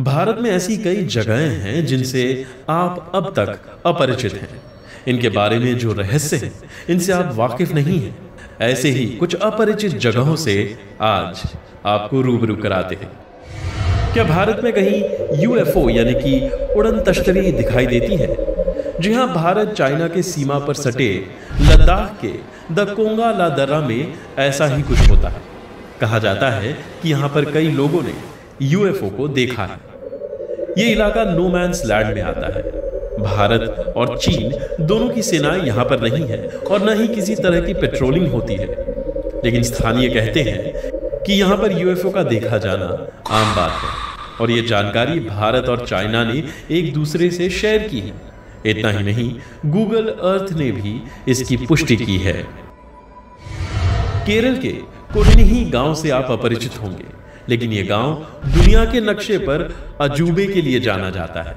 भारत में ऐसी कई जगहें हैं जिनसे आप अब तक अपरिचित हैं। इनके बारे में जो रहस्य हैं, इनसे आप वाकिफ नहीं हैं। ऐसे ही कुछ अपरिचित जगहों से आज आपको रूबरू कराते हैं। क्या भारत में कहीं यूएफओ यानी कि उड़न तश्तरी दिखाई देती है? जी हां, भारत चाइना के सीमा पर सटे लद्दाख के द कोंगा ला दर्रा में ऐसा ही कुछ होता है। कहा जाता है कि यहां पर कई लोगों ने यूएफओ को देखा है। यह इलाका नो मैन्स लैंड में आता है। भारत और चीन दोनों की सेनाएं यहां पर नहीं है और न ही किसी तरह की पेट्रोलिंग होती है, लेकिन स्थानीय कहते हैं कि यहां पर यूएफओ का देखा जाना आम बात है और यह जानकारी भारत और चाइना ने एक दूसरे से शेयर की है। इतना ही नहीं, गूगल अर्थ ने भी इसकी पुष्टि की है। केरल के कोडनिही गांव से आप अपरिचित होंगे, लेकिन यह गांव दुनिया के नक्शे पर अजूबे के लिए जाना जाता है।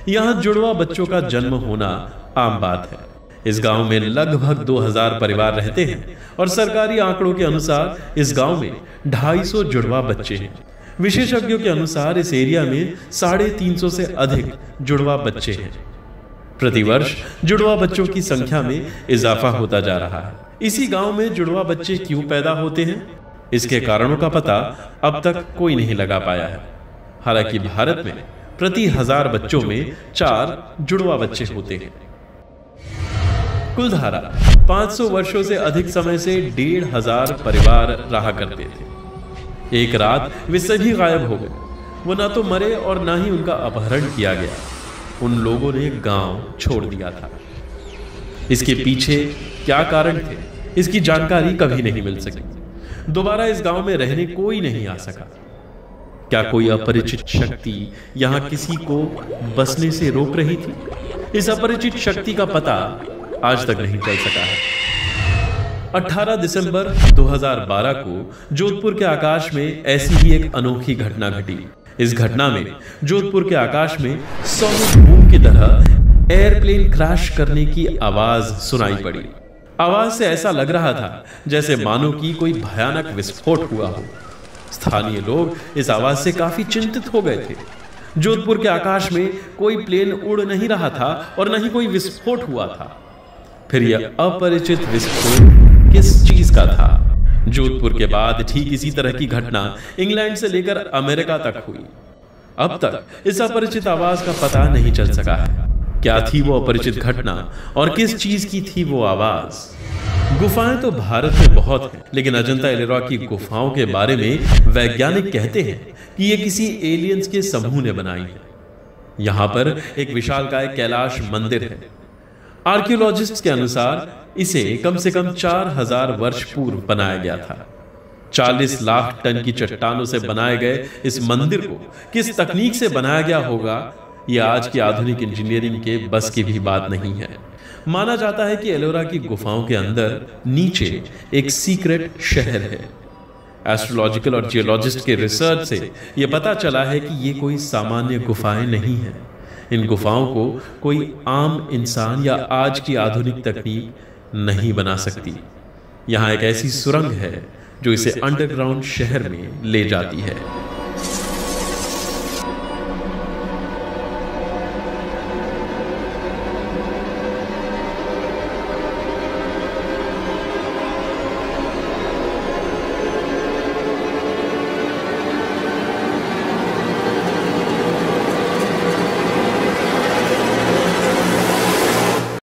यहां जुड़वा बच्चों का जन्म होना आम बात है। इस गांव में लगभग 2000 परिवार रहते हैं और सरकारी आंकड़ों के अनुसार इस गांव में 250 जुड़वा बच्चे हैं। विशेषज्ञों के अनुसार इस एरिया में 350 से अधिक जुड़वा बच्चे हैं। प्रतिवर्ष जुड़वा बच्चों की संख्या में इजाफा होता जा रहा है। इसी गांव में जुड़वा बच्चे क्यों पैदा होते हैं, इसके कारणों का पता अब तक कोई नहीं लगा पाया है। हालांकि भारत में प्रति 1000 बच्चों में 4 जुड़वा बच्चे होते हैं। कुलधारा 500 वर्षों से अधिक समय से 1500 परिवार रहा करते थे। एक रात वे सभी गायब हो गए। वो ना तो मरे और ना ही उनका अपहरण किया गया। उन लोगों ने गांव छोड़ दिया था। इसके पीछे क्या कारण थे, इसकी जानकारी कभी नहीं मिल सकी। दोबारा इस गांव में रहने कोई नहीं आ सका। क्या कोई अपरिचित शक्ति यहां किसी को बसने से रोक रही थी? इस अपरिचित शक्ति का पता आज तक नहीं चल सका है। 18 दिसंबर 2012 को जोधपुर के आकाश में ऐसी ही एक अनोखी घटना घटी। इस घटना में जोधपुर के आकाश में सोनिक बूम की तरह एयरप्लेन क्रैश करने की आवाज सुनाई पड़ी। आवाज से ऐसा लग रहा था जैसे मानो कि कोई भयानक विस्फोट हुआ हो। स्थानीय लोग इस आवाज से काफी चिंतित हो गए थे। जोधपुर के आकाश में कोई प्लेन उड़ नहीं रहा था और न ही कोई विस्फोट हुआ था। फिर यह अपरिचित विस्फोट किस चीज का था? जोधपुर के बाद ठीक इसी तरह की घटना इंग्लैंड से लेकर अमेरिका तक हुई। अब तक इस अपरिचित आवाज का पता नहीं चल सका है। क्या थी वो अपरिचित घटना और किस चीज की थी वो आवाज? गुफाएं तो भारत में बहुत हैं, लेकिन अजंता एलोरा की गुफाओं के बारे में वैज्ञानिक कहते हैं कि ये किसी एलियंस के समूह ने बनाई है। यहां पर एक विशालकाय कैलाश मंदिर है। आर्कियोलॉजिस्ट्स के अनुसार इसे कम से कम 4000 वर्ष पूर्व बनाया गया था। 40 लाख टन की चट्टानों से बनाए गए इस मंदिर को किस तकनीक से बनाया गया होगा, यह आज की आधुनिक इंजीनियरिंग के बस की भी बात नहीं है। माना जाता है कि एलोरा की गुफाओं के अंदर नीचे एक सीक्रेट शहर है। एस्ट्रोलॉजिकल और जियोलॉजिस्ट के रिसर्च से यह पता चला है कि ये कोई सामान्य गुफाएं नहीं हैं। इन गुफाओं को कोई आम इंसान या आज की आधुनिक तकनीक नहीं बना सकती। यहाँ एक ऐसी सुरंग है जो इसे अंडरग्राउंड शहर में ले जाती है।